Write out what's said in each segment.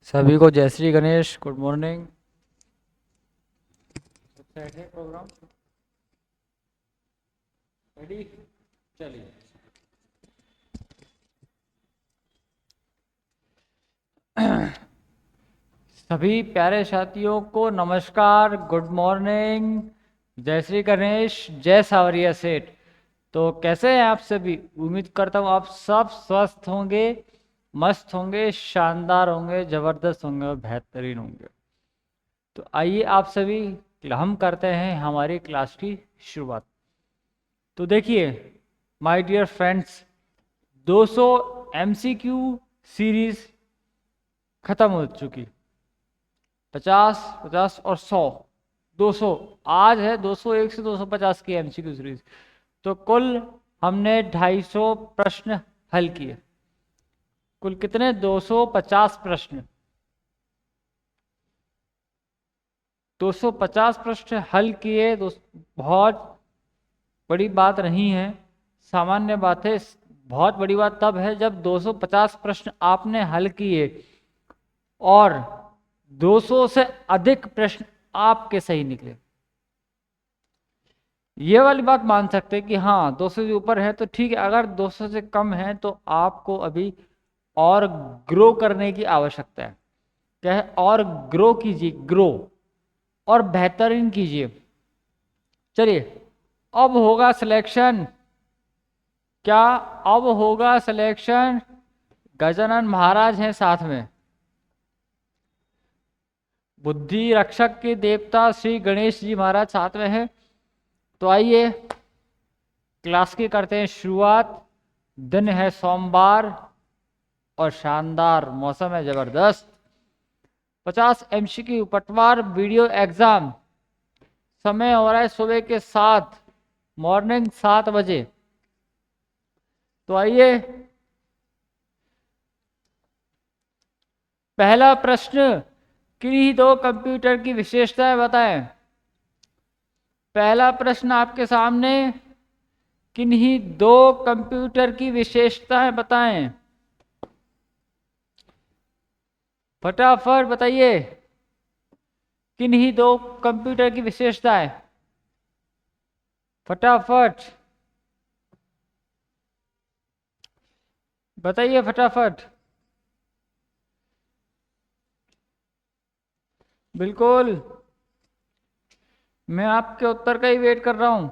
सभी को जय Shri Ganesh. Good morning. Program ready? चलिए। सभी प्यारे साथियों को नमस्कार, गुड मॉर्निंग, जय श्री गणेश, जय सावरिया सेठ। तो कैसे हैं आप सभी? उम्मीद करता हूँ आप सब स्वस्थ होंगे, मस्त होंगे, शानदार होंगे, जबरदस्त होंगे और बेहतरीन होंगे। तो आइए आप सभी हम करते हैं हमारी क्लास की शुरुआत। तो देखिए my dear friends, 200 MCQ series खत्म हो चुकी। 50, 50 और 100, 200। आज है 201 से 250 की एमसीक्यू सीरीज। तो कुल हमने 250 प्रश्न हल किए। कुल कितने? 250 प्रश्न। 250 प्रश्न हल किए। बहुत बड़ी बात नहीं है, सामान्य बात है। बहुत बड़ी बात तब है जब 250 प्रश्न आपने हल किए और 200 से अधिक प्रश्न आपके सही निकले। ये वाली बात मान सकते हैं कि हाँ 200 से ऊपर है तो ठीक है, अगर 200 से कम है तो आपको अभी और ग्रो करने की आवश्यकता है। क्या है? और ग्रो कीजिए, ग्रो और बेहतरीन कीजिए। चलिए, अब होगा सिलेक्शन। क्या अब होगा सिलेक्शन? गजानन महाराज हैं साथ में, बुद्धि रक्षक के देवता श्री गणेश जी महाराज साथ में हैं। तो आइए क्लास की करते हैं शुरुआत। दिन है सोमवार और शानदार मौसम है, जबरदस्त। 50 एमसीक्यू पटवार वीडियो एग्जाम। समय हो रहा है सुबह के 7, मॉर्निंग 7 बजे। तो आइए, पहला प्रश्न, किन्हीं दो कंप्यूटर की विशेषताएं बताएं। पहला प्रश्न आपके सामने, किन्हीं दो कंप्यूटर की विशेषताएं बताएं। फटाफट बताइए, किन्हीं दो कंप्यूटर की विशेषताएं, फटाफट बताइए, फटाफट। बिल्कुल, मैं आपके उत्तर का ही वेट कर रहा हूं।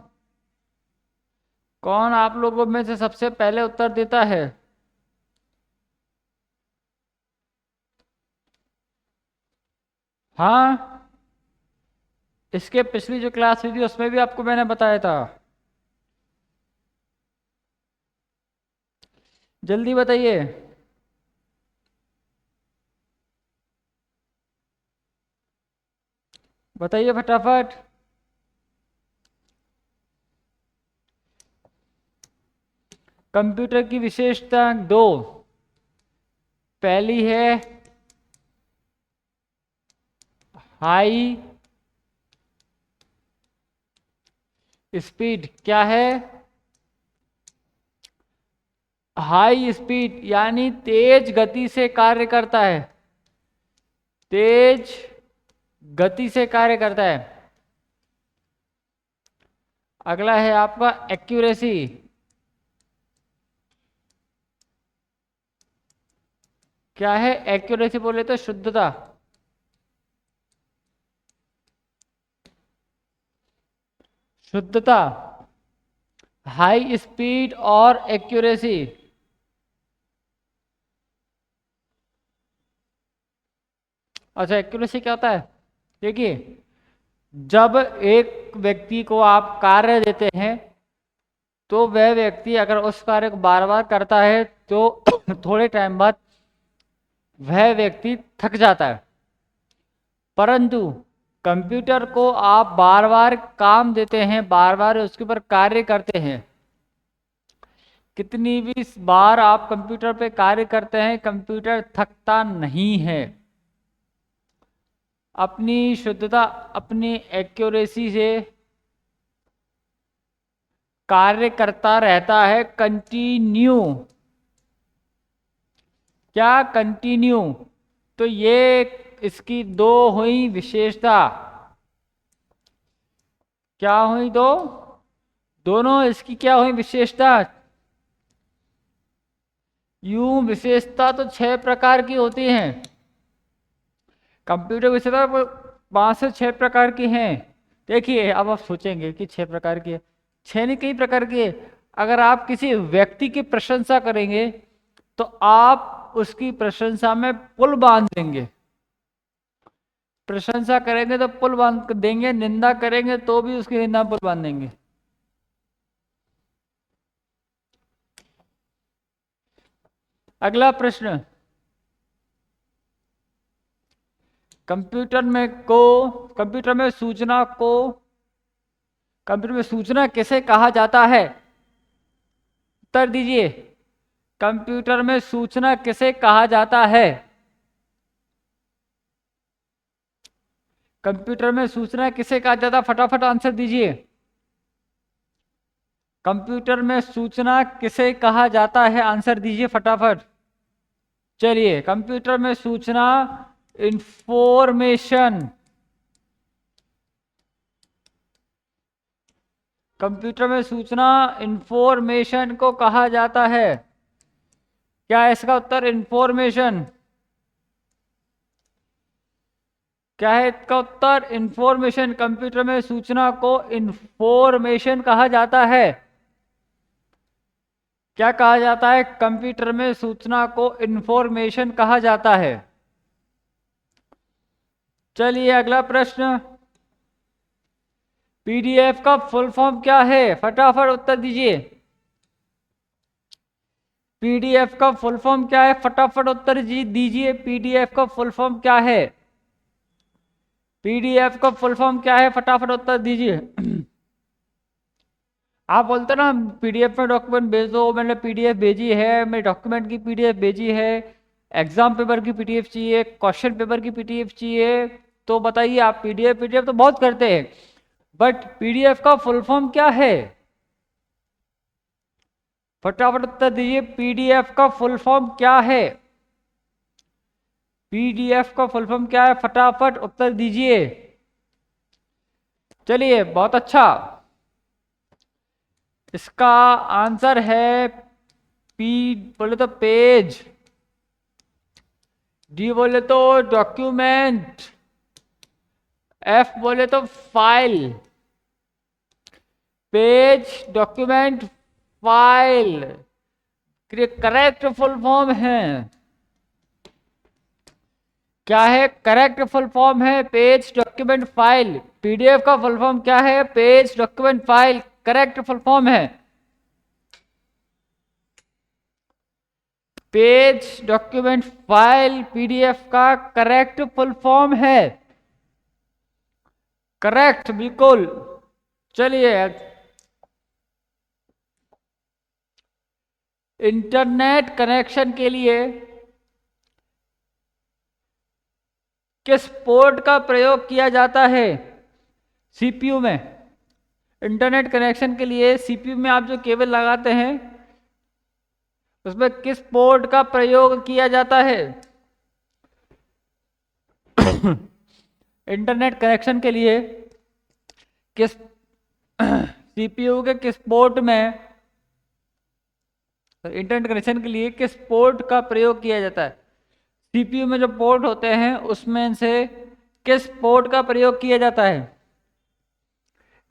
कौन आप लोगों में से सबसे पहले उत्तर देता है? हाँ, इसके पिछली जो क्लास हुई थी उसमें भी आपको मैंने बताया था। जल्दी बताइए। बताइए फटाफट। कंप्यूटर की विशेषता दो। पहली है हाई स्पीड। क्या है? हाई स्पीड यानी तेज गति से कार्य करता है, तेज गति से कार्य करता है। अगला है आपका एक्यूरेसी। क्या है एक्यूरेसी? बोले तो शुद्धता। शुद्धता, हाई स्पीड और एक्यूरेसी। अच्छा, एक्यूरेसी क्या होता है? देखिए, जब एक व्यक्ति को आप कार्य देते हैं तो वह व्यक्ति अगर उस कार्य को बार बार करता है तो थोड़े टाइम बाद वह व्यक्ति थक जाता है। परंतु कंप्यूटर को आप बार बार काम देते हैं, बार बार उसके ऊपर कार्य करते हैं। कितनी भी बार आप कंप्यूटर पे कार्य करते हैं, कंप्यूटर थकता नहीं है। अपनी शुद्धता, अपनी एक्यूरेसी से कार्य करता रहता है, कंटिन्यू। क्या? कंटिन्यू। तो ये इसकी दो हुई विशेषता। क्या हुई? दो, दोनों इसकी क्या हुई विशेषता? यूं विशेषता तो 6 प्रकार की होती हैं। कंप्यूटर विशेषता 5 से 6 प्रकार की हैं। देखिए, अब आप सोचेंगे कि 6 प्रकार की है। 6 नहीं, कई प्रकार की है। अगर आप किसी व्यक्ति की प्रशंसा करेंगे तो आप उसकी प्रशंसा में पुल बांध देंगे। प्रशंसा करेंगे तो पुल बांध देंगे, निंदा करेंगे तो भी उसकी निंदा पुल बांध देंगे। अगला प्रश्न, कंप्यूटर में को कंप्यूटर में सूचना को कंप्यूटर में सूचना किसे कहा जाता है? उत्तर दीजिए। कंप्यूटर में सूचना किसे कहा जाता है? कंप्यूटर में सूचना किसे कहा जाता है? फटाफट आंसर दीजिए। कंप्यूटर में सूचना किसे कहा जाता है? आंसर दीजिए फटाफट। चलिए, कंप्यूटर में सूचना इंफॉर्मेशन, कंप्यूटर में सूचना इंफॉर्मेशन को कहा जाता है। क्या है इसका उत्तर? इंफॉर्मेशन। क्या है इसका उत्तर? इंफॉर्मेशन। कंप्यूटर में सूचना को इंफॉर्मेशन कहा जाता है। क्या कहा जाता है? कंप्यूटर में सूचना को इंफॉर्मेशन कहा जाता है। चलिए, अगला प्रश्न, पीडीएफ का फुल फॉर्म क्या है? फटाफट उत्तर दीजिए। पीडीएफ का फुल फॉर्म क्या है? फटाफट उत्तर दीजिए। पीडीएफ का फुल फॉर्म क्या है? पीडीएफ का फुल फॉर्म क्या है? फटाफट उत्तर दीजिए। आप बोलते ना पीडीएफ में डॉक्यूमेंट भेज दो, मैंने पीडीएफ भेजी है, मेरे डॉक्यूमेंट की पीडीएफ भेजी है, एग्जाम पेपर की पीडीएफ चाहिए, क्वेश्चन पेपर की पीडीएफ चाहिए, तो बताइए आप। पीडीएफ पीडीएफ तो बहुत करते हैं, बट पीडीएफ का फुल फॉर्म क्या है? फटाफट उत्तर दीजिए। पीडीएफ का फुल फॉर्म क्या है? पीडीएफ का फुल फॉर्म क्या है? फटाफट उत्तर दीजिए। चलिए, बहुत अच्छा। इसका आंसर है पी बोले तो पेज, डी बोले तो डॉक्यूमेंट, एफ बोले तो file. Page, document, file correct full form है। क्या है? करेक्ट फुल फॉर्म है पेज, डॉक्यूमेंट, फाइल। पीडीएफ का फुल फॉर्म क्या है? Page, document, file correct full form है। पेज, डॉक्यूमेंट, फाइल पीडीएफ का करेक्ट फुल फॉर्म है। करेक्ट, बिल्कुल। चलिए, इंटरनेट कनेक्शन के लिए किस पोर्ट का प्रयोग किया जाता है? सीपीयू में। इंटरनेट कनेक्शन के लिए सीपीयू में आप जो केबल लगाते हैं उसमें किस पोर्ट का प्रयोग किया जाता है? इंटरनेट कनेक्शन के लिए किस सीपीयू के किस पोर्ट में, इंटरनेट कनेक्शन के लिए किस पोर्ट का प्रयोग किया जाता है? सीपीयू में जो पोर्ट होते हैं उसमें से किस पोर्ट का प्रयोग किया जाता है?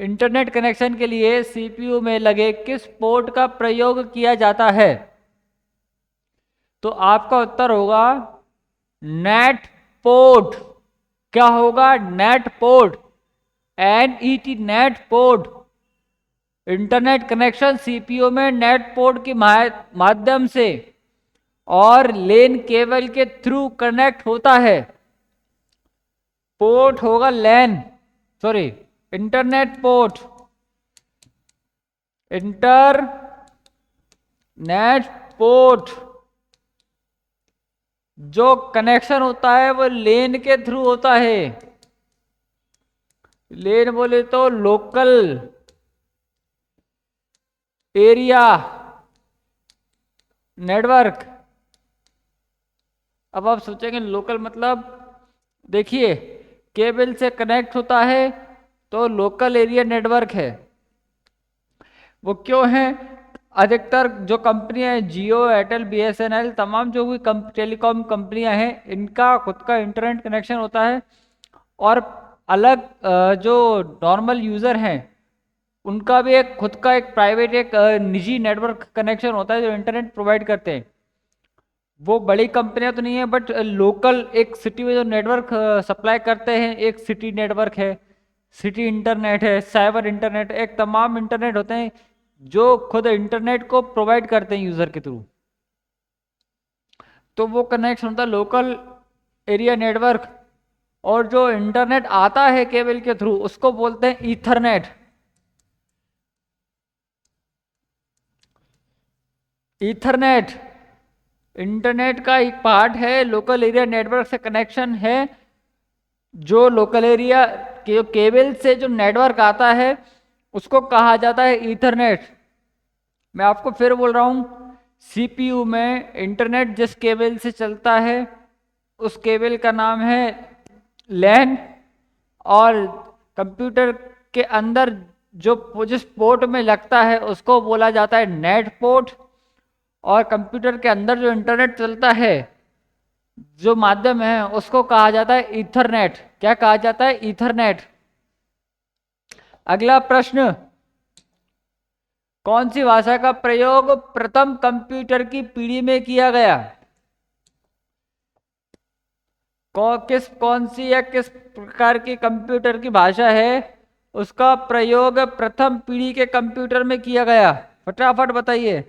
इंटरनेट कनेक्शन के लिए सीपीयू में लगे किस पोर्ट का प्रयोग किया जाता है? तो आपका उत्तर होगा नेट पोर्ट। क्या होगा? Net port, NET, net port. Internet connection CPU में नेट पोर्ट के माध्यम से और लेन केबल के थ्रू कनेक्ट होता है। पोर्ट होगा LAN, sorry, internet port. Internet port जो कनेक्शन होता है वो लेन के थ्रू होता है। लेन बोले तो लोकल एरिया नेटवर्क, अब आप सोचेंगे लोकल मतलब, देखिए केबल से कनेक्ट होता है तो लोकल एरिया नेटवर्क है। वो क्यों है? अधिकतर जो कंपनियां हैं, जियो, एयरटेल, बीएसएनएल, तमाम जो भी टेलीकॉम कंपनियां हैं, इनका खुद का इंटरनेट कनेक्शन होता है। और अलग जो नॉर्मल यूज़र हैं, उनका भी एक खुद का एक प्राइवेट, एक निजी नेटवर्क कनेक्शन होता है जो इंटरनेट प्रोवाइड करते हैं। वो बड़ी कंपनियां तो नहीं है, बट लोकल एक सिटी में जो नेटवर्क सप्लाई करते हैं, एक सिटी नेटवर्क है, सिटी इंटरनेट है, साइबर इंटरनेट, एक तमाम इंटरनेट होते हैं जो खुद इंटरनेट को प्रोवाइड करते हैं यूजर के थ्रू। तो वो कनेक्शन होता है लोकल एरिया नेटवर्क। और जो इंटरनेट आता है केबल के थ्रू, उसको बोलते हैं ईथरनेट। ईथरनेट इंटरनेट का एक पार्ट है, लोकल एरिया नेटवर्क से कनेक्शन है। जो लोकल एरिया के केबल से जो नेटवर्क आता है उसको कहा जाता है ईथरनेट। मैं आपको फिर बोल रहा हूं, सीपीयू में इंटरनेट जिस केबल से चलता है उस केबल का नाम है लैन। और कंप्यूटर के अंदर जो जिस पोर्ट में लगता है उसको बोला जाता है नेट पोर्ट। और कंप्यूटर के अंदर जो इंटरनेट चलता है, जो माध्यम है, उसको कहा जाता है ईथरनेट। क्या कहा जाता है? ईथरनेट। अगला प्रश्न, कौन सी भाषा का प्रयोग प्रथम कंप्यूटर की पीढ़ी में किया गया? कौन सी या किस प्रकार की कंप्यूटर की भाषा है उसका प्रयोग प्रथम पीढ़ी के कंप्यूटर में किया गया? फटाफट बताइए,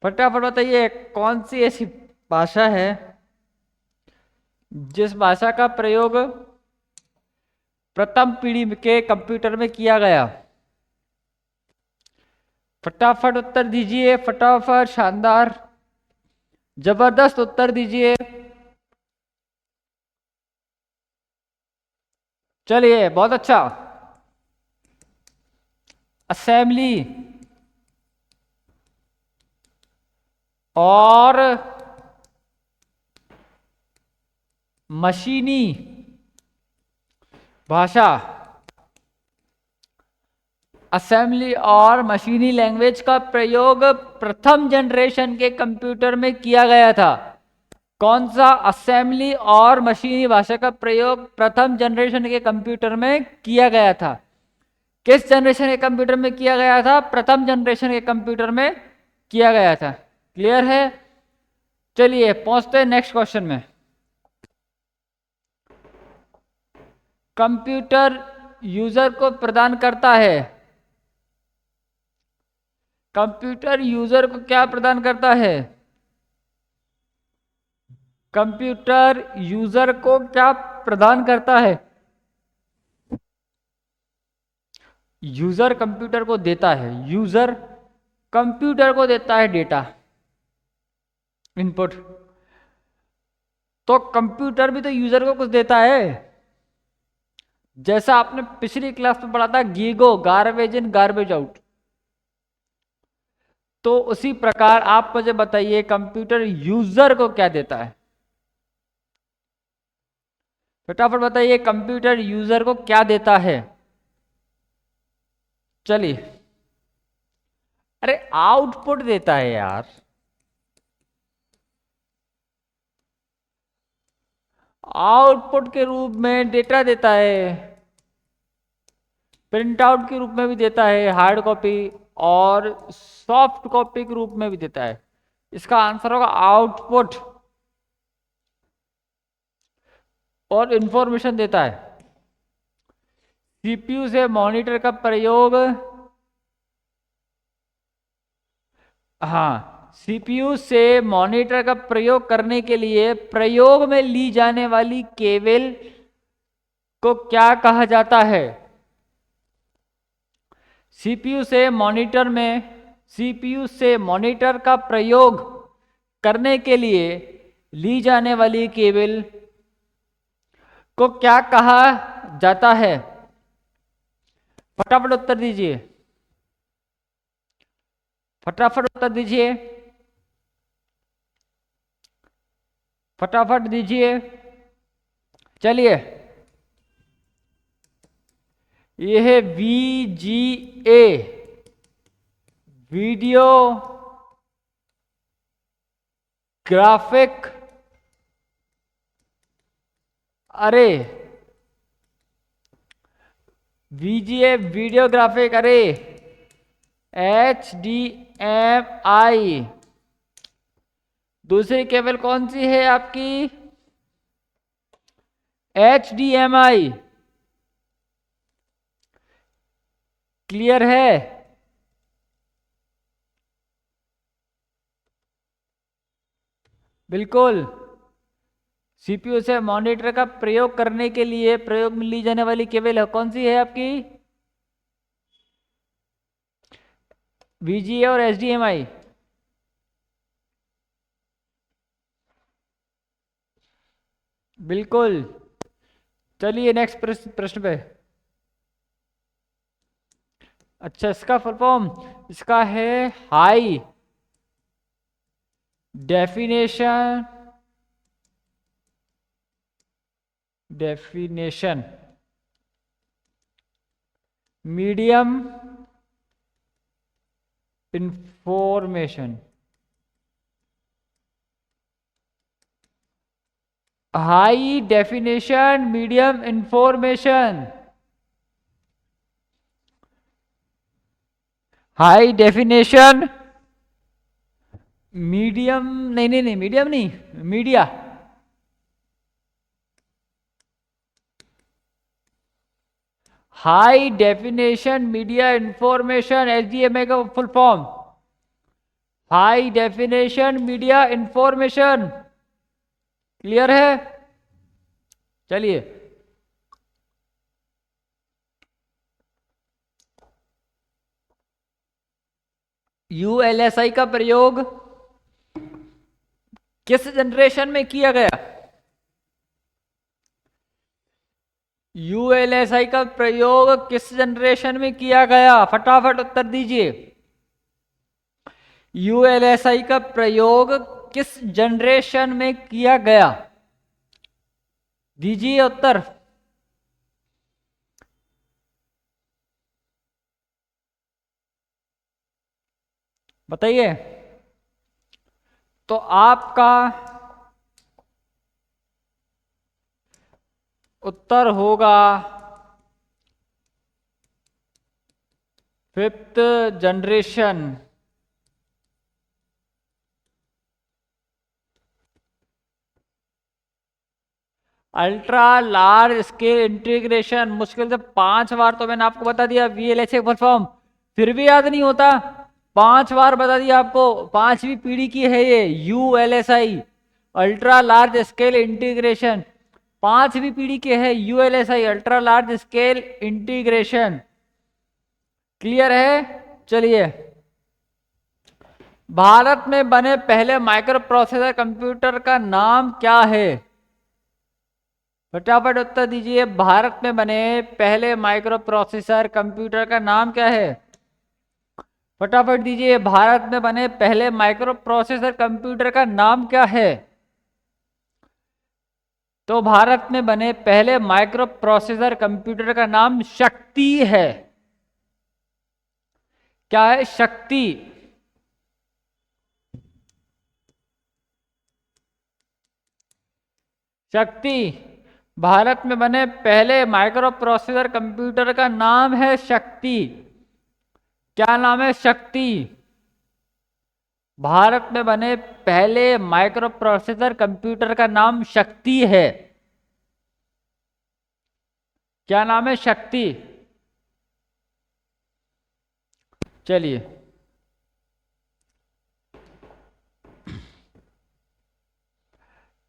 फटाफट बताइए, कौन सी ऐसी भाषा है जिस भाषा का प्रयोग प्रथम पीढ़ी के कंप्यूटर में किया गया? फटाफट उत्तर दीजिए, फटाफट, शानदार, जबरदस्त उत्तर दीजिए। चलिए, बहुत अच्छा। असेंबली और मशीनी भाषा, असेंबली और मशीनी लैंग्वेज का प्रयोग प्रथम जनरेशन के कंप्यूटर में किया गया था। कौन सा असेंबली और मशीनी भाषा का प्रयोग प्रथम जनरेशन के कंप्यूटर में किया गया था? किस जनरेशन के कंप्यूटर में किया गया था? प्रथम जनरेशन के कंप्यूटर में किया गया था। क्लियर है? चलिए पहुंचते हैं नेक्स्ट क्वेश्चन में। कंप्यूटर यूजर को प्रदान करता है, कंप्यूटर यूजर को क्या प्रदान करता है? कंप्यूटर यूजर को क्या प्रदान करता है? यूजर कंप्यूटर को देता है, यूजर कंप्यूटर को देता है डेटा, इनपुट। तो कंप्यूटर भी तो यूजर को कुछ देता है। जैसा आपने पिछली क्लास में पढ़ा था, GIGO, garbage in garbage out. तो उसी प्रकार आप मुझे बताइए, कंप्यूटर यूजर को क्या देता है? फटाफट बताइए, कंप्यूटर यूजर को क्या देता है? चलिए, अरे आउटपुट देता है यार। आउटपुट के रूप में डेटा देता है, प्रिंट आउट के रूप में भी देता है, हार्ड कॉपी, और सॉफ्ट कॉपी के रूप में भी देता है। इसका आंसर होगा आउटपुट। और इंफॉर्मेशन देता है। सीपीयू से मॉनिटर का प्रयोग, हाँ, सीपीयू से मॉनिटर का प्रयोग करने के लिए प्रयोग में ली जाने वाली केबल को क्या कहा जाता है? सीपीयू से मॉनिटर में, सीपीयू से मॉनिटर का प्रयोग करने के लिए ली जाने वाली केबल को क्या कहा जाता है? फटाफट उत्तर दीजिए, फटाफट उत्तर दीजिए। फटाफट दीजिए। चलिए, ये है VGA, वीडियो ग्राफिक अरे, VGA वीडियो ग्राफिक अरे, HDMI। दूसरी केबल कौन सी है आपकी? HDMI। क्लियर है? बिल्कुल। सीपीयू से मॉनिटर का प्रयोग करने के लिए प्रयोग में ली जाने वाली केबल कौन सी है आपकी? VGA और HDMI। बिल्कुल। चलिए नेक्स्ट प्रश्न पे। अच्छा, इसका फुल फॉर्म इसका है high definition medium information. High definition medium information. High definition medium, नहीं नहीं नहीं, मीडियम नहीं, media. High definition media information, HDMI का full form high definition media information. Clear है? चलिए, ULSI का प्रयोग किस जनरेशन में किया गया? ULSI का प्रयोग किस जनरेशन में किया गया? फटाफट उत्तर दीजिए। ULSI का प्रयोग किस जनरेशन में किया गया? दीजिए उत्तर। बताइए। तो आपका उत्तर होगा 5th generation. Ultra large scale integration, मुश्किल से 5 बार तो मैंने आपको बता दिया VLSI फुल फॉर्म, फिर भी याद नहीं होता। 5 बार बता दिया आपको, 5वीं पीढ़ी की है ये ULSI, ultra large scale integration. 5वीं पीढ़ी के है ULSI, ultra large scale integration. Clear है? चलिए, भारत में बने पहले माइक्रो प्रोसेसर कंप्यूटर का नाम क्या है? फटाफट उत्तर दीजिए। भारत में बने पहले माइक्रो प्रोसेसर कंप्यूटर का नाम क्या है? फटाफट दीजिए। भारत में बने पहले माइक्रो प्रोसेसर कंप्यूटर का नाम क्या है? तो भारत में बने पहले माइक्रो प्रोसेसर कंप्यूटर का नाम शक्ति है। क्या है? शक्ति। शक्ति। भारत में बने पहले माइक्रो प्रोसेसर कंप्यूटर का नाम है शक्ति। क्या नाम है? शक्ति। भारत में बने पहले माइक्रो प्रोसेसर कंप्यूटर का नाम शक्ति है। क्या नाम है? शक्ति। चलिए,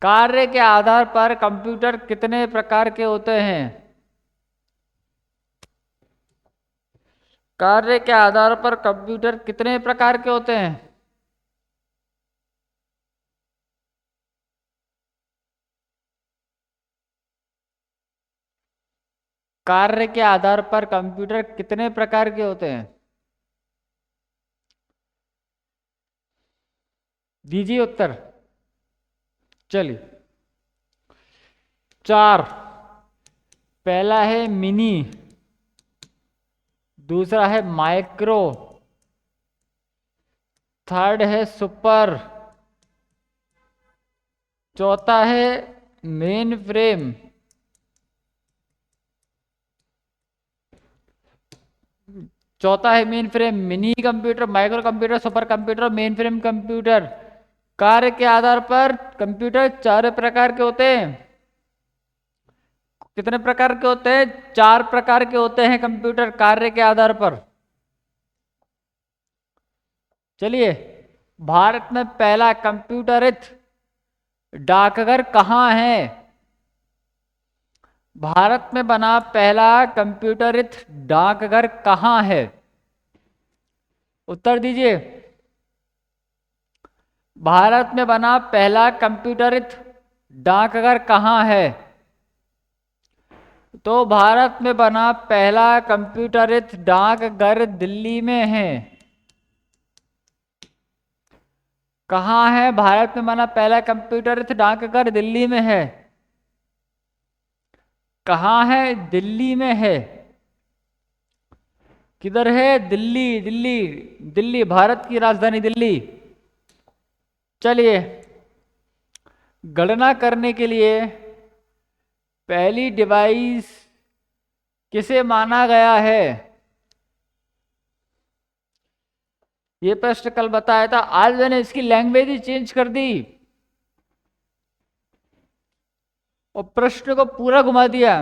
कार्य के आधार पर कंप्यूटर कितने प्रकार के होते हैं? कार्य के आधार पर कंप्यूटर कितने प्रकार के होते हैं? कार्य के आधार पर कंप्यूटर कितने प्रकार के होते हैं? दीजिए उत्तर। चलिए, 4। पहला है मिनी, दूसरा है माइक्रो, थर्ड है सुपर, चौथा है मेन फ्रेम, चौथा है main frame. Mini computer, micro computer, super computer, main frame computer. कार्य के आधार पर कंप्यूटर 4 प्रकार के होते हैं। कितने प्रकार के होते हैं? 4 प्रकार के होते हैं कंप्यूटर कार्य के आधार पर। चलिए, भारत में पहला कंप्यूटरित डाकघर कहाँ है? भारत में बना पहला कंप्यूटरित डाकघर कहाँ है? उत्तर दीजिए। भारत में बना पहला कंप्यूटरित डाकघर कहाँ है? तो भारत में बना पहला कंप्यूटरित डाकघर दिल्ली में है। कहाँ है भारत में बना पहला कंप्यूटरित डाकघर? दिल्ली में है। कहाँ है? दिल्ली में है। किधर है? दिल्ली, दिल्ली, दिल्ली, भारत की राजधानी दिल्ली। चलिए, गणना करने के लिए पहली डिवाइस किसे माना गया है? ये प्रश्न कल बताया था, आज मैंने इसकी लैंग्वेज ही चेंज कर दी और प्रश्न को पूरा घुमा दिया।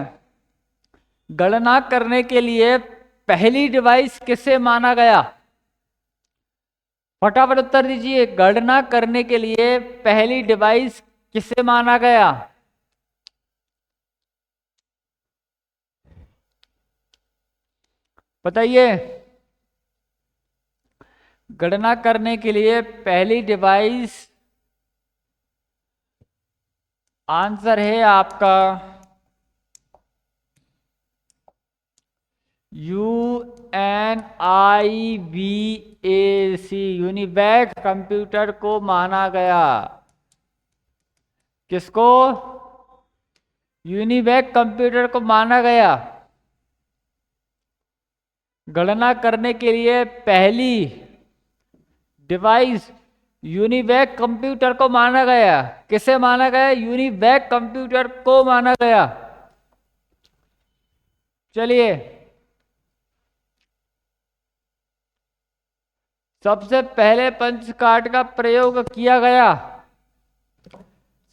गणना करने के लिए पहली डिवाइस किसे माना गया? फटाफट उत्तर दीजिए। गणना करने के लिए पहली डिवाइस किसे माना गया? बताइए। गणना करने के लिए पहली डिवाइस, आंसर है आपका UNIVAC, यूनिवैक कंप्यूटर को माना गया। किसको? यूनिवैक कंप्यूटर को माना गया। गणना करने के लिए पहली डिवाइस यूनिवैक कंप्यूटर को माना गया। किसे माना गया? यूनिवैक कंप्यूटर को माना गया। चलिए, सबसे पहले पंच कार्ड का प्रयोग किया गया।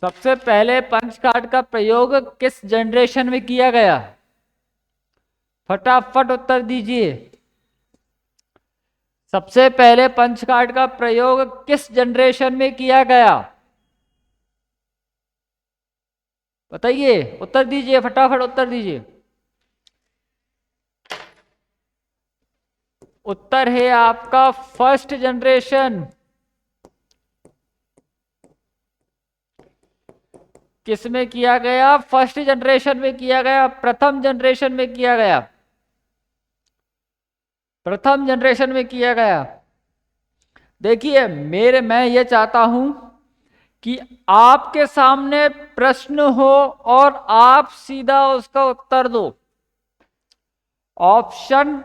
सबसे पहले पंच कार्ड का प्रयोग किस जनरेशन में किया गया? फटाफट उत्तर दीजिए। सबसे पहले पंच कार्ड का प्रयोग किस जनरेशन में किया गया? बताइए, उत्तर दीजिए, फटाफट उत्तर दीजिए। उत्तर है आपका फर्स्ट जनरेशन। किसमें किया गया? फर्स्ट जनरेशन में किया गया, प्रथम जनरेशन में किया गया, प्रथम जनरेशन में किया गया। देखिए, मैं ये चाहता हूं कि आपके सामने प्रश्न हो और आप सीधा उसका उत्तर दो। ऑप्शन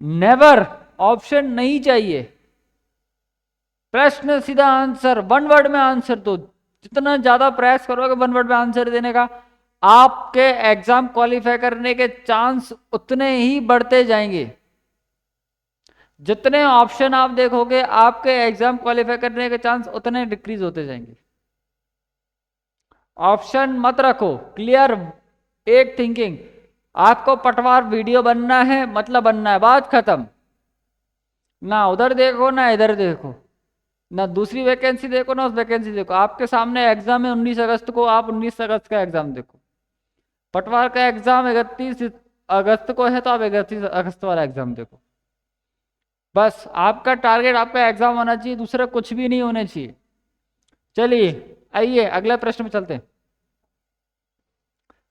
नेवर, ऑप्शन नहीं चाहिए। प्रश्न सीधा आंसर, वन वर्ड में आंसर दो। जितना ज्यादा प्रयास करोगे वन वर्ड में आंसर देने का, आपके एग्जाम क्वालिफाई करने के चांस उतने ही बढ़ते जाएंगे। जितने ऑप्शन आप देखोगे, आपके एग्जाम क्वालिफाई करने के चांस उतने डिक्रीज होते जाएंगे। ऑप्शन मत रखो, क्लियर, एक थिंकिंग। आपको पटवार वीडियो बनना है, मतलब बनना है, बात खत्म। ना उधर देखो ना इधर देखो, ना दूसरी वैकेंसी देखो ना उस वैकेंसी देखो। आपके सामने एग्जाम है 19 अगस्त को, आप 19 अगस्त का एग्जाम देखो। पटवार का एग्जाम 31 अगस्त को है, तो आप 31 अगस्त वाला एग्जाम देखो। बस आपका टारगेट, आपका एग्जाम होना चाहिए, दूसरा कुछ भी नहीं होना चाहिए। चलिए, आइए अगले प्रश्न में चलते हैं।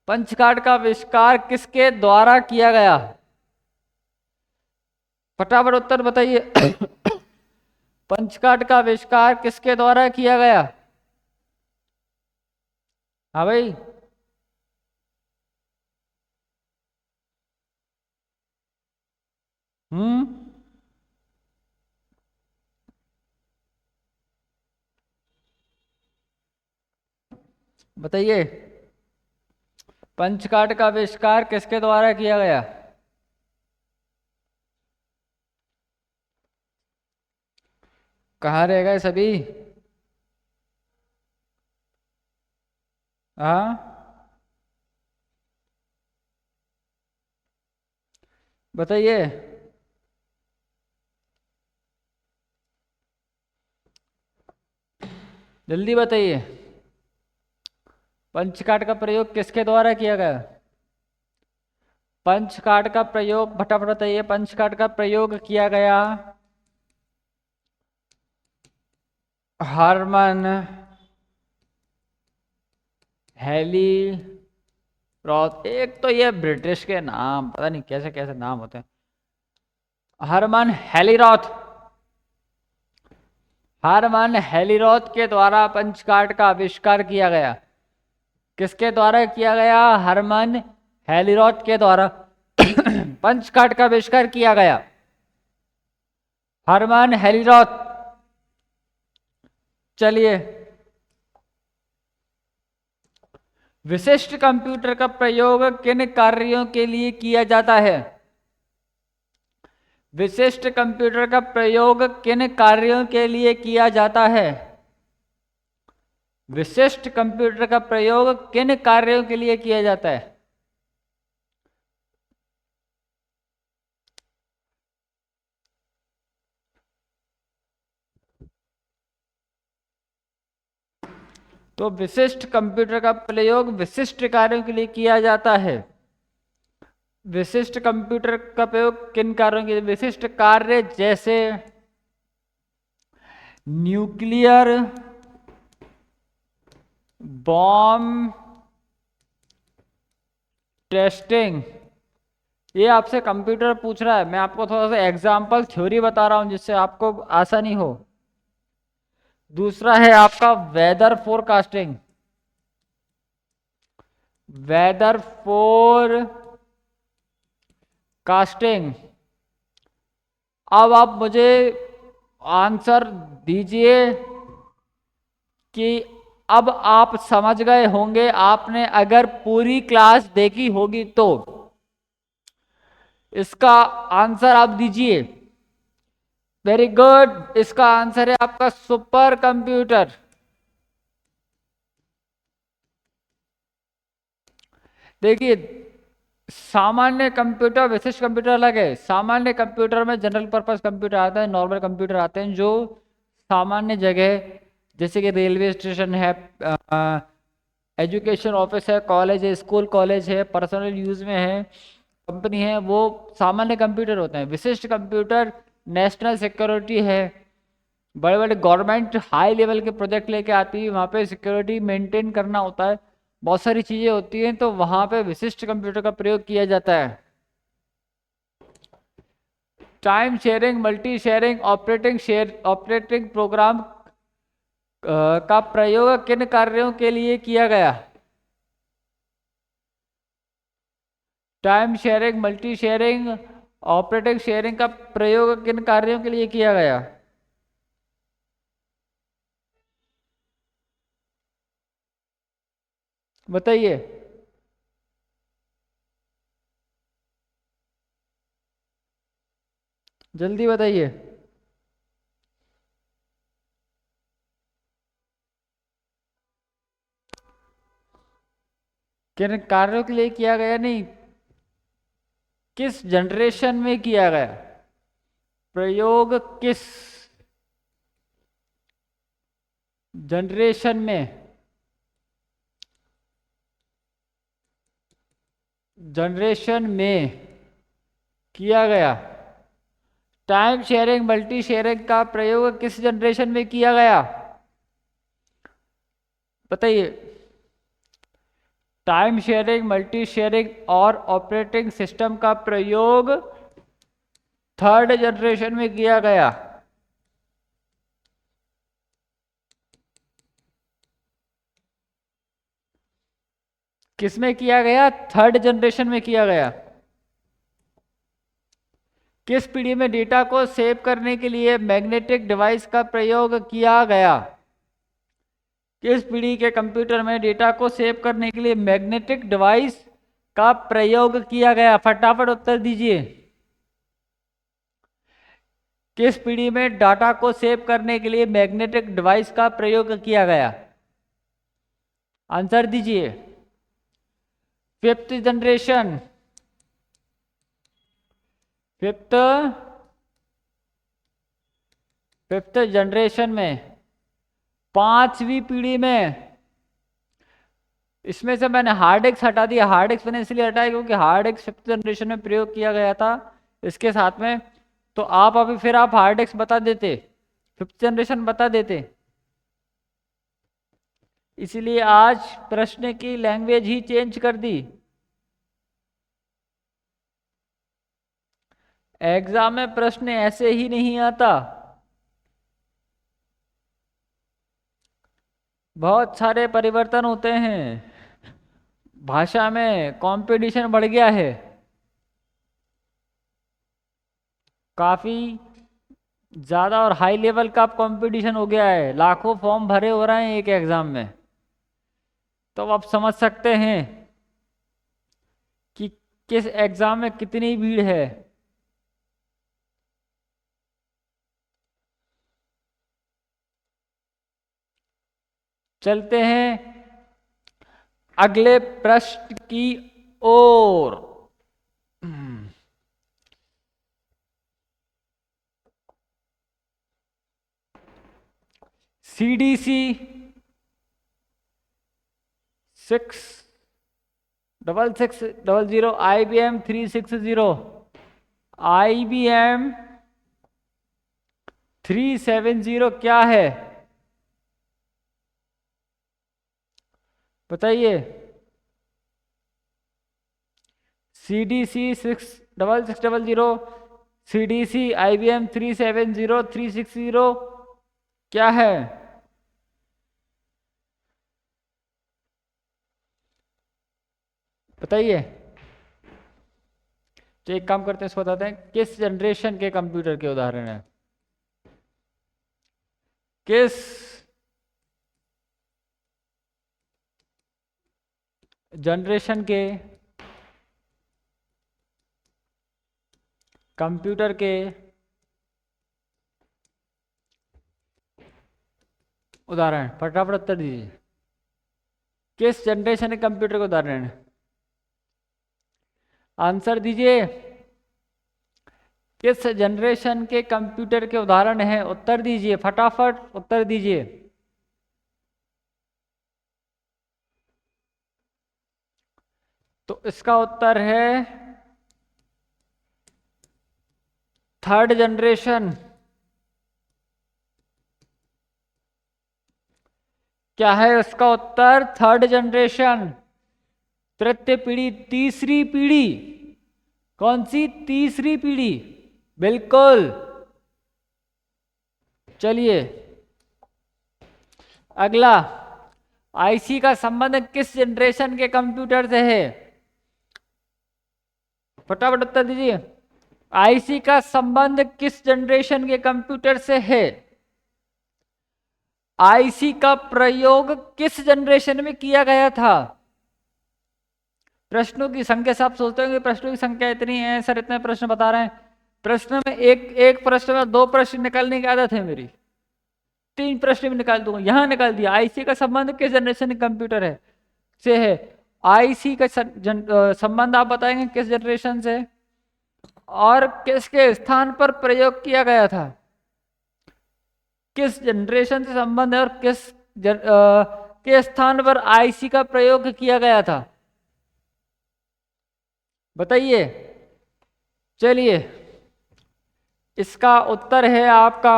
पंच कार्ड का आविष्कार किसके द्वारा किया गया? फटाफट उत्तर बताइए। पंच कार्ड का आविष्कार किसके द्वारा किया गया? हाँ भाई, हम्म। बताइए, पंचकार्ड का आविष्कार किसके द्वारा किया गया? कहाँ रह गए सभी? हाँ, बताइए। जल्दी बताइए, पंचकार्ड का प्रयोग किसके द्वारा किया गया? पंचकार्ड का प्रयोग फटाफट बताइए, पंचकार्ड का प्रयोग किया गया। Herman एक तो ये ब्रिटिश के नाम पता नहीं कैसे कैसे नाम होते हैं। हरमन हेलीरॉथ। हरमन हेलीरॉथ के द्वारा पंचकार्ड का आविष्कार किया गया। किसके द्वारा किया गया? हरमन हेलीरॉथ के द्वारा पंचकार्ड का आविष्कार किया गया। हरमन हेलीरॉथ। चलिए, विशिष्ट कंप्यूटर का प्रयोग किन कार्यों के लिए किया जाता है? विशिष्ट कंप्यूटर का प्रयोग किन कार्यों के लिए किया जाता है? विशिष्ट कंप्यूटर का प्रयोग किन कार्यों के लिए किया जाता है? तो विशिष्ट कंप्यूटर का प्रयोग विशिष्ट कार्यों के लिए किया जाता है। विशिष्ट कंप्यूटर का प्रयोग किन कार्यों के लिए? विशिष्ट कार्य जैसे न्यूक्लियर बॉम्ब टेस्टिंग। ये आपसे कंप्यूटर पूछ रहा है, मैं आपको थोड़ा सा एग्जाम्पल थ्योरी बता रहा हूं जिससे आपको आसानी हो। दूसरा है आपका वेदर फोरकास्टिंग। Weather forecasting. अब आप मुझे आंसर दीजिए कि अब आप समझ गए होंगे, आपने अगर पूरी क्लास देखी होगी तो। इसका आंसर आप दीजिए। वेरी गुड, इसका आंसर है आपका सुपर कंप्यूटर। देखिए, सामान्य कंप्यूटर विशिष्ट कंप्यूटर अलग है। सामान्य कंप्यूटर में जनरल पर्पस कंप्यूटर आता है, नॉर्मल कंप्यूटर आते हैं जो सामान्य जगह जैसे कि रेलवे स्टेशन है, एजुकेशन ऑफिस है, कॉलेज है, स्कूल कॉलेज है, पर्सनल यूज में है, कंपनी है, वो सामान्य कंप्यूटर होते हैं। विशिष्ट कंप्यूटर नेशनल सिक्योरिटी है, बड़े बड़े गवर्नमेंट हाई लेवल के प्रोजेक्ट लेके आती है, वहाँ पे सिक्योरिटी मेंटेन करना होता है, बहुत सारी चीजें होती हैं, तो वहाँ पे विशिष्ट कंप्यूटर का प्रयोग किया जाता है। Time sharing, multi sharing, operating program का प्रयोग किन कार्यों के लिए किया गया? Time sharing, multi sharing, operating sharing का प्रयोग किन कार्यों के लिए किया गया? बताइए। जल्दी बताइए। किन कार्यों के लिए किया गया नहीं, किस जनरेशन में किया गया? प्रयोग किस जनरेशन में? जनरेशन में किया गया। टाइम शेयरिंग मल्टी शेयरिंग का प्रयोग किस जनरेशन में किया गया? बताइए। टाइम शेयरिंग, मल्टी शेयरिंग और ऑपरेटिंग सिस्टम का प्रयोग थर्ड जनरेशन में किया गया। किसमें किया गया? थर्ड जनरेशन में किया गया। किस पीढ़ी में डेटा को सेव करने के लिए मैग्नेटिक डिवाइस का प्रयोग किया गया? किस पीढ़ी के कंप्यूटर में डेटा को सेव करने के लिए मैग्नेटिक डिवाइस का प्रयोग किया गया? फटाफट उत्तर दीजिए। किस पीढ़ी में डाटा को सेव करने के लिए मैग्नेटिक डिवाइस का प्रयोग किया गया? आंसर दीजिए। फिफ्थ जनरेशन, फिफ्थ जनरेशन में, पांचवी पीढ़ी में। इसमें से मैंने हार्ड डिस्क हटा दिया। हार्ड डिस्क मैंने इसलिए हटाया क्योंकि हार्ड डिस्क फिफ्थ जनरेशन में प्रयोग किया गया था इसके साथ में। तो आप अभी फिर आप हार्ड डिस्क बता देते, फिफ्थ जनरेशन बता देते। इसीलिए आज प्रश्न की लैंग्वेज ही चेंज कर दी। एग्जाम में प्रश्न ऐसे ही नहीं आता, बहुत सारे परिवर्तन होते हैं। भाषा में कंपटीशन बढ़ गया है, काफी ज्यादा और हाई लेवल का कंपटीशन हो गया है। लाखों फॉर्म भरे हो रहे हैं एक एग्जाम में। तो आप समझ सकते हैं कि किस एग्जाम में कितनी भीड़ है। चलते हैं अगले प्रश्न की ओर। CDC 66600, IBM 360, IBM 370 क्या है? बताइए। CDC 66600, CDC IBM 370 360 क्या है? बताइए। तो एक काम करते हैं, इसको बताते हैं किस जनरेशन के कंप्यूटर के उदाहरण है। किस जनरेशन के कंप्यूटर के उदाहरण? फटाफट उत्तर दीजिए। किस जनरेशन के कंप्यूटर के उदाहरण है? आंसर दीजिए। किस जनरेशन के कंप्यूटर के उदाहरण है? उत्तर दीजिए, फटाफट उत्तर दीजिए। तो इसका उत्तर है थर्ड जनरेशन। क्या है उसका उत्तर? थर्ड जनरेशन, तृतीय पीढ़ी, तीसरी पीढ़ी। कौन सी? तीसरी पीढ़ी, बिल्कुल। चलिए अगला, आईसी का संबंध किस जनरेशन के कंप्यूटर से है? फटाफट उत्तर दीजिए। आईसी का संबंध किस जनरेशन के कंप्यूटर से है? आईसी का प्रयोग किस जनरेशन में किया गया था? प्रश्नों की संख्या से आप सोचते होंगे प्रश्नों की संख्या इतनी है सर, इतने प्रश्न बता रहे हैं। प्रश्न में एक प्रश्न में 2 प्रश्न निकालने की आदत है मेरी, 3 प्रश्न भी निकाल दूंगा। यहां निकाल दिया। आईसी का संबंध किस जनरेशन के कंप्यूटर है से है? आईसी का संबंध आप बताएंगे किस जनरेशन से और किसके स्थान पर प्रयोग किया गया था? किस जनरेशन से संबंध है और के स्थान पर आईसी का प्रयोग किया गया था? बताइए। चलिए इसका उत्तर है आपका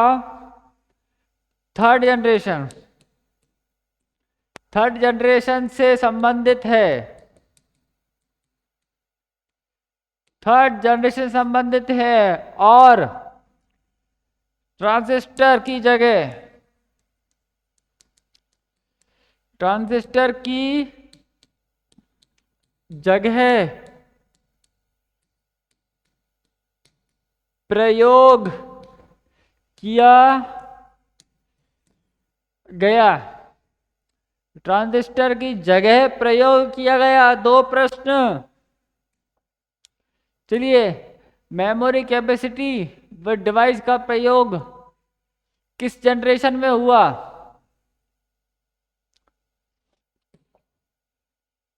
थर्ड जनरेशन। थर्ड जनरेशन से संबंधित है, थर्ड जनरेशन संबंधित है। और ट्रांजिस्टर की जगह, ट्रांजिस्टर की जगह प्रयोग किया गया, ट्रांजिस्टर की जगह प्रयोग किया गया। दो प्रश्न। चलिए, मेमोरी कैपेसिटी व डिवाइस का प्रयोग किस जनरेशन में हुआ?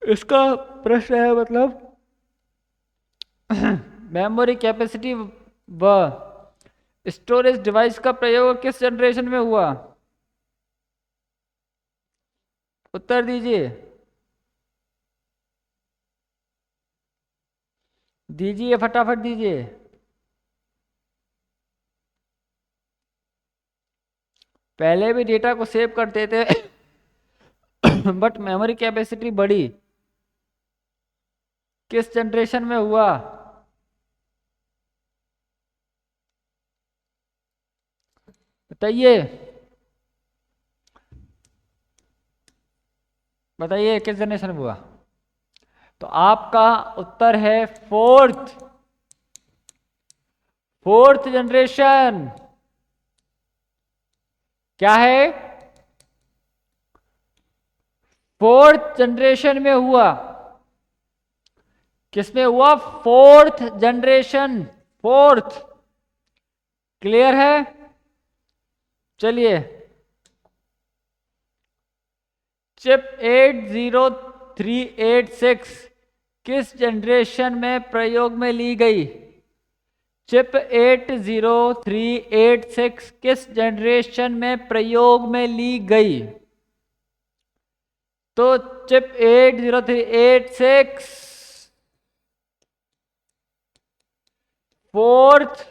इसका प्रश्न है मतलब मेमोरी कैपेसिटी व स्टोरेज डिवाइस का प्रयोग किस जनरेशन में हुआ? उत्तर दीजिए, दीजिए फटाफट दीजिए। पहले भी डेटा को सेव करते थे बट मेमोरी कैपेसिटी बढ़ी, किस जनरेशन में हुआ? बताइए, बताइए किस जनरेशन में हुआ? तो आपका उत्तर है फोर्थ जनरेशन। क्या है? फोर्थ जनरेशन में हुआ। किसमें हुआ? Fourth generation, fourth. क्लियर है? चलिए, चिप 80386 किस जनरेशन में प्रयोग में ली गई? चिप 80386 किस जनरेशन में प्रयोग में ली गई? तो चिप 80386 फोर्थ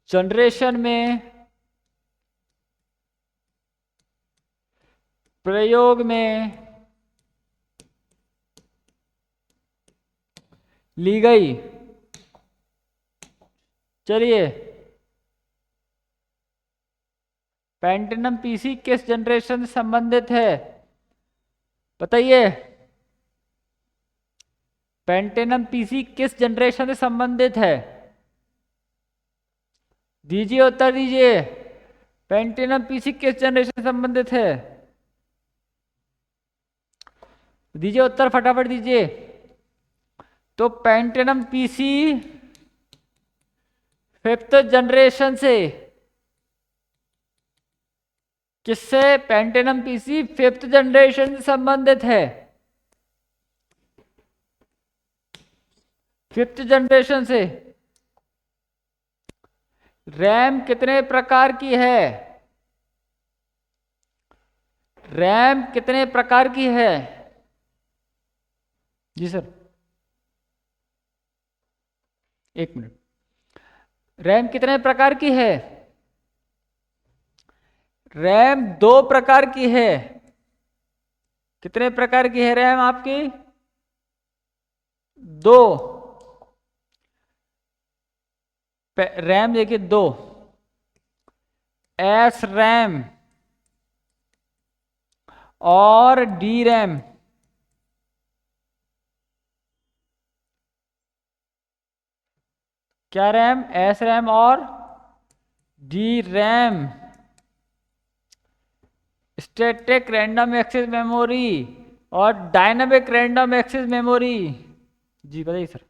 जनरेशन में प्रयोग में ली गई। चलिए, पेंटिनम पीसी किस जनरेशन से संबंधित है? बताइए, पेंटिनम पीसी किस जनरेशन से संबंधित है? दीजिए, उत्तर दीजिए। पेंटिनम पीसी किस जनरेशन से संबंधित है? दीजिए उत्तर, फटाफट दीजिए। तो पेंटिनम पीसी फिफ्थ जनरेशन से। किससे? पेंटिनम पीसी फिफ्थ जनरेशन से संबंधित है। फिफ्थ जनरेशन से। रैम कितने प्रकार की है? रैम कितने प्रकार की है? जी सर, एक मिनट। रैम कितने प्रकार की है? रैम दो प्रकार की है। कितने प्रकार की है रैम आपकी? दो। रैम देखिए दो, एस रैम और डी रैम। क्या रैम? एस रैम और D RAM. Static random access memory और डायनामिक रैंडम एक्सेस मेमोरी। जी बताइए सर।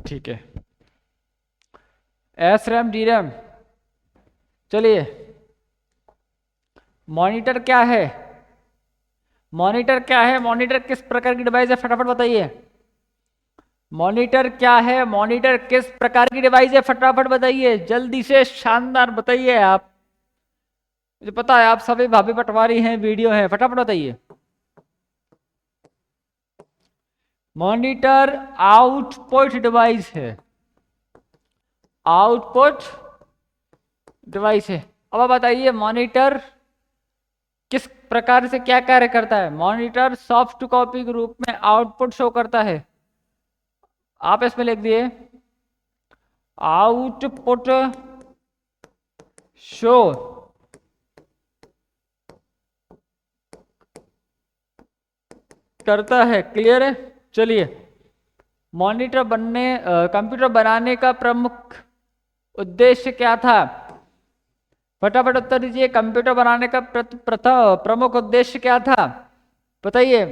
ठीक है, एस रैम डी रैम। चलिए, मॉनिटर क्या है? मॉनिटर क्या है? मॉनिटर किस प्रकार की डिवाइस है? फटाफट बताइए। मॉनिटर क्या है? मॉनिटर किस प्रकार की डिवाइस है? फटाफट बताइए, जल्दी से, शानदार बताइए आप। मुझे पता है आप सभी भाभी पटवारी हैं, वीडियो है, फटाफट बताइए। मॉनिटर आउटपुट डिवाइस है। आउटपुट डिवाइस है। अब आप बताइए, मॉनिटर किस प्रकार से क्या कार्य करता है? मॉनिटर सॉफ्ट कॉपी के रूप में आउटपुट शो करता है। आप इसमें लिख दिए आउटपुट शो करता है। क्लियर है? चलिए, कंप्यूटर बनाने का प्रमुख उद्देश्य क्या था? फटाफट उत्तर दीजिए। कंप्यूटर बनाने का प्रमुख उद्देश्य क्या था? बताइए।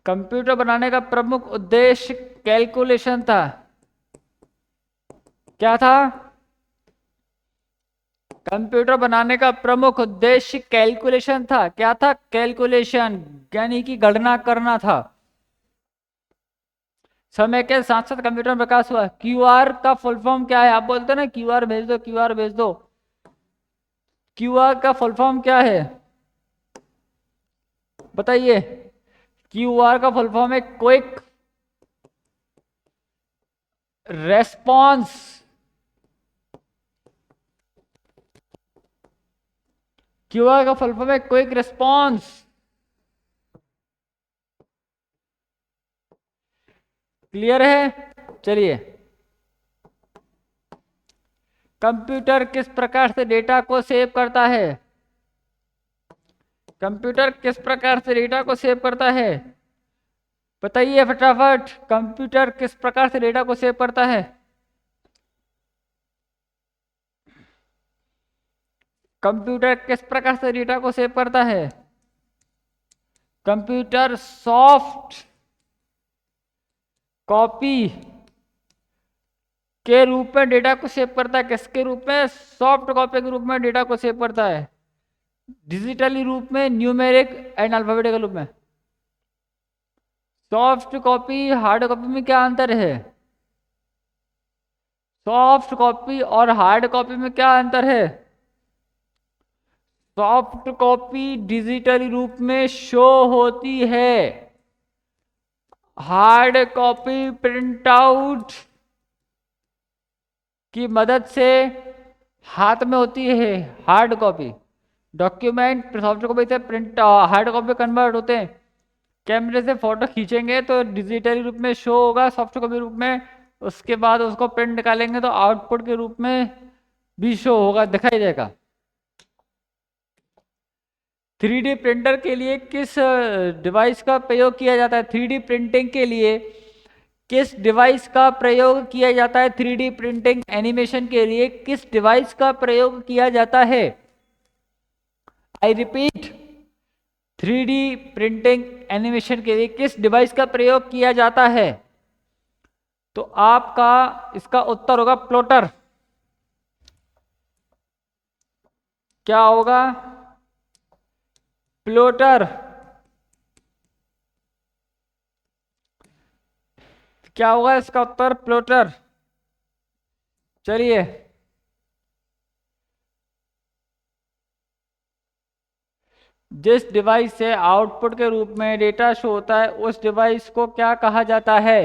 कंप्यूटर बनाने का प्रमुख उद्देश्य कैलकुलेशन था। क्या था? कंप्यूटर बनाने का प्रमुख उद्देश्य कैलकुलेशन था। क्या था? कैलकुलेशन, यानी कि गणना करना था। समय के साथ साथ कंप्यूटर में विकास हुआ। क्यूआर का फुल फॉर्म क्या है? आप बोलते ना क्यूआर भेज दो, क्यूआर भेज दो। क्यूआर का फुल फॉर्म क्या है? बताइए। क्यूआर का फुल फॉर्म है क्विक रेस्पॉन्स। क्यूआर का फुल फॉर्म है क्विक रेस्पॉन्स। क्लियर है? चलिए, कंप्यूटर किस प्रकार से डेटा को सेव करता है? कंप्यूटर किस प्रकार से डेटा को सेव करता है? बताइए फटाफट। कंप्यूटर किस प्रकार से डेटा को सेव करता है? कंप्यूटर किस प्रकार से डेटा को सेव करता है? कंप्यूटर सॉफ्ट कॉपी के रूप में डेटा को सेव करता है। किसके रूप में? सॉफ्ट कॉपी के रूप में डेटा को सेव करता है। डिजिटली रूप में, न्यूमेरिक एंड अल्फाबेटिकल रूप में। सॉफ्ट कॉपी हार्ड कॉपी में क्या अंतर है? सॉफ्ट कॉपी और हार्ड कॉपी में क्या अंतर है? सॉफ्ट कॉपी डिजिटली रूप में शो होती है। हार्ड कॉपी प्रिंट आउट की मदद से हाथ में होती है। Hard copy document soft copy से प्रिंट हार्ड कॉपी कन्वर्ट होते हैं। कैमरे से फोटो खींचेंगे तो डिजिटली रूप में शो होगा सॉफ्ट कॉपी रूप में। उसके बाद उसको प्रिंट निकालेंगे तो आउटपुट के रूप में भी शो होगा, दिखाई देगा। 3D प्रिंटर के लिए किस डिवाइस का प्रयोग किया जाता है? 3D प्रिंटिंग के लिए किस डिवाइस का प्रयोग किया जाता है? 3D प्रिंटिंग एनिमेशन के लिए किस डिवाइस का प्रयोग किया जाता है? I repeat, 3D printing animation के लिए किस डिवाइस का प्रयोग किया जाता है? तो आपका इसका उत्तर होगा प्लॉटर। क्या होगा? प्लॉटर। क्या होगा इसका उत्तर? प्लॉटर। चलिए, जिस डिवाइस से आउटपुट के रूप में डेटा शो होता है उस डिवाइस को क्या कहा जाता है,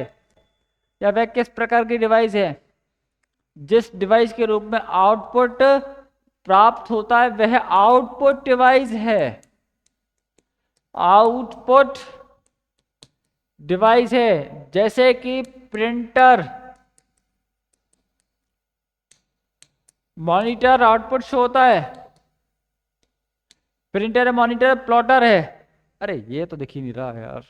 या वह किस प्रकार की डिवाइस है? जिस डिवाइस के रूप में आउटपुट प्राप्त होता है वह आउटपुट डिवाइस है। आउटपुट डिवाइस है, जैसे कि प्रिंटर, मॉनिटर आउटपुट शो होता है। प्रिंटर है, मॉनिटर, प्लॉटर है। अरे ये तो दिख ही नहीं रहा है यार।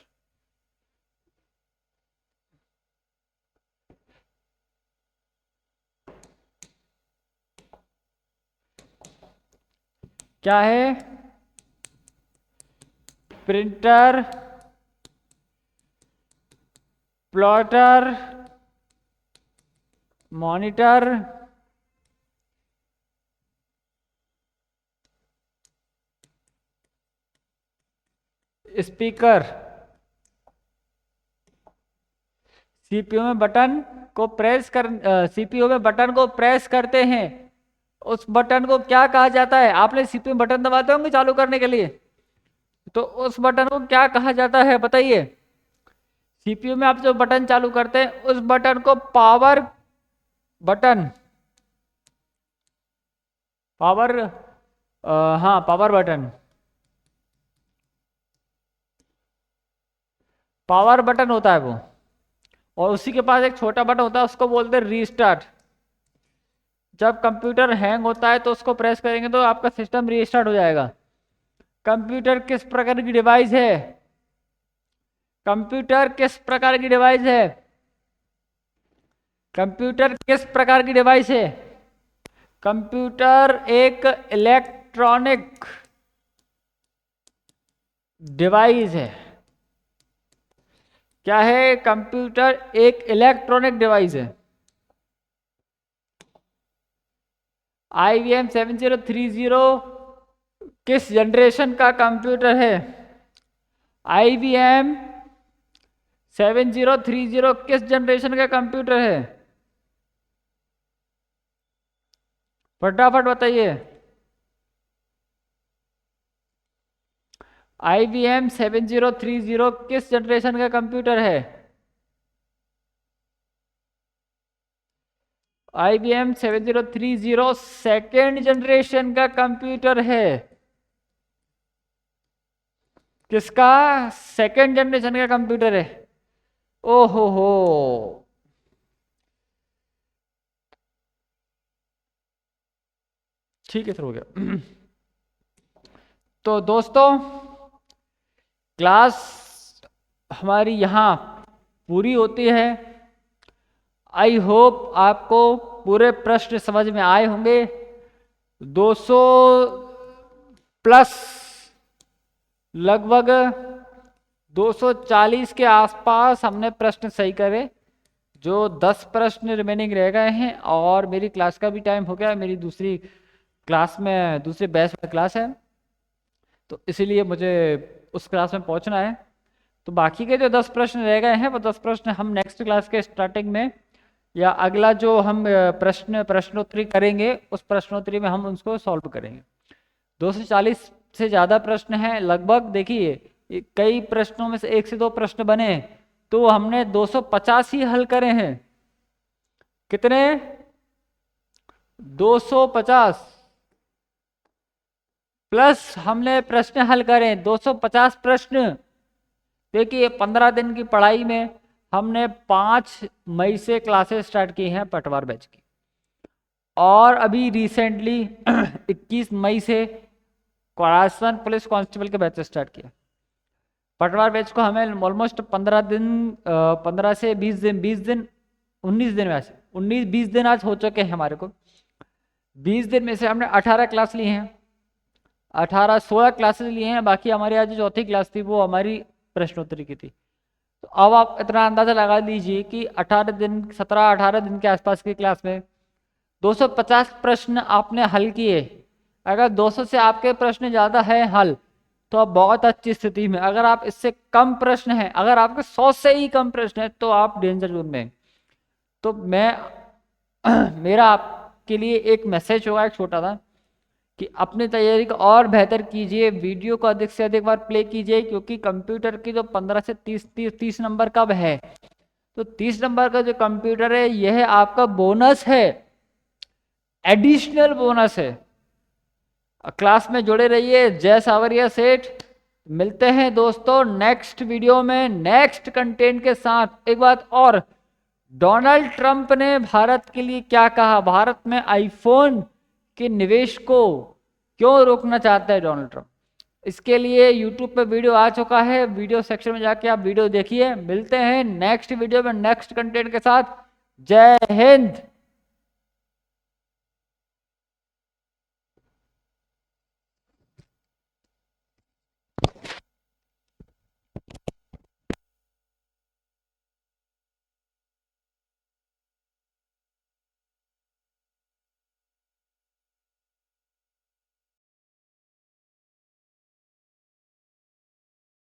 क्या है? Printer, plotter, monitor, speaker. CPU में बटन को प्रेस कर सीपीयू में बटन को प्रेस करते हैं, उस बटन को क्या कहा जाता है? आपने सीपीयू में बटन दबाते होंगे चालू करने के लिए, तो उस बटन को क्या कहा जाता है? बताइए। सीपीयू में आप जो बटन चालू करते हैं उस बटन को पावर बटन, पावर हाँ, पावर बटन। पावर बटन होता है वो, और उसी के पास एक छोटा बटन होता है, उसको बोलते हैं रीस्टार्ट। जब कंप्यूटर हैंग होता है तो उसको प्रेस करेंगे तो आपका सिस्टम रीस्टार्ट हो जाएगा। कंप्यूटर किस प्रकार की डिवाइस है? कंप्यूटर किस प्रकार की डिवाइस है? कंप्यूटर किस प्रकार की डिवाइस है? कंप्यूटर एक इलेक्ट्रॉनिक डिवाइस है। क्या है? कंप्यूटर एक इलेक्ट्रॉनिक डिवाइस है। IBM 7030 किस जनरेशन का कंप्यूटर है? IBM 7030 किस जनरेशन का कंप्यूटर है? फटाफट बताइए। IBM 7030 किस जनरेशन का कंप्यूटर है? IBM 7030 सेकेंड जनरेशन का कंप्यूटर है। किसका? सेकेंड जनरेशन का कंप्यूटर है। ओहो हो, ठीक है, सर हो गया। तो दोस्तों, क्लास हमारी यहाँ पूरी होती है। आई होप आपको पूरे प्रश्न समझ में आए होंगे। 200 प्लस, लगभग 240 के आसपास हमने प्रश्न सही करे। जो 10 प्रश्न रिमेनिंग रह गए हैं, और मेरी क्लास का भी टाइम हो गया। मेरी दूसरी क्लास में, दूसरे बैच में क्लास है, तो इसीलिए मुझे उस क्लास में पहुंचना है। तो बाकी के जो 10 प्रश्न रह गए हैं, वो 10 प्रश्न हम नेक्स्ट क्लास के स्टार्टिंग में, या अगला जो हम प्रश्नोत्तरी करेंगे, उस प्रश्नोत्तरी में हम उसको सॉल्व करेंगे। 240 से ज़्यादा प्रश्न हैं लगभग। देखिए, कई प्रश्नों में से 1 से 2 प्रश्न बने, तो हमने 250 ही हल करे हैं। कितने? 250 प्लस हमने प्रश्न हल करे 250 प्रश्न। देखिए, 15 दिन की पढ़ाई में हमने 5 मई से क्लासेस स्टार्ट की हैं पटवार बैच की, और अभी रिसेंटली 21 मई से क्लास 1 पुलिस कांस्टेबल के बैच स्टार्ट किया। पटवार बैच को हमें ऑलमोस्ट 15 दिन, 15 से 20 दिन, 20 दिन, 19 दिन, वैसे 19-20 दिन आज हो चुके हैं हमारे को। 20 दिन में से हमने 18 क्लास ली हैं, 16 क्लासेस लिए हैं। बाकी हमारी आज जो चौथी क्लास थी वो हमारी प्रश्नोत्तरी की थी। तो अब आप इतना अंदाजा लगा लीजिए कि 18 दिन, 17-18 दिन के आसपास की क्लास में 250 प्रश्न आपने हल किए। अगर 200 से आपके प्रश्न ज़्यादा है हल, तो आप बहुत अच्छी स्थिति में। अगर आप इससे कम प्रश्न हैं, अगर आपके 100 से ही कम प्रश्न है, तो आप डेंजर जोन में। तो मैं मेरा आपके लिए एक मैसेज होगा, एक छोटा सा, कि अपनी तैयारी को और बेहतर कीजिए। वीडियो को अधिक से अधिक बार प्ले कीजिए, क्योंकि कंप्यूटर की जो 15 से 30 नंबर कब है, तो 30 नंबर का जो कंप्यूटर है, यह आपका बोनस है, एडिशनल बोनस है। क्लास में जुड़े रहिए। जय सावरिया सेठ। मिलते हैं दोस्तों नेक्स्ट वीडियो में नेक्स्ट कंटेंट के साथ। एक बात और, डोनाल्ड ट्रंप ने भारत के लिए क्या कहा? भारत में आईफोन के निवेश को क्यों रोकना चाहता है डोनाल्ड ट्रंप? इसके लिए यूट्यूब पे वीडियो आ चुका है, वीडियो सेक्शन में जाके आप वीडियो देखिए। मिलते हैं नेक्स्ट वीडियो में नेक्स्ट कंटेंट के साथ। जय हिंद।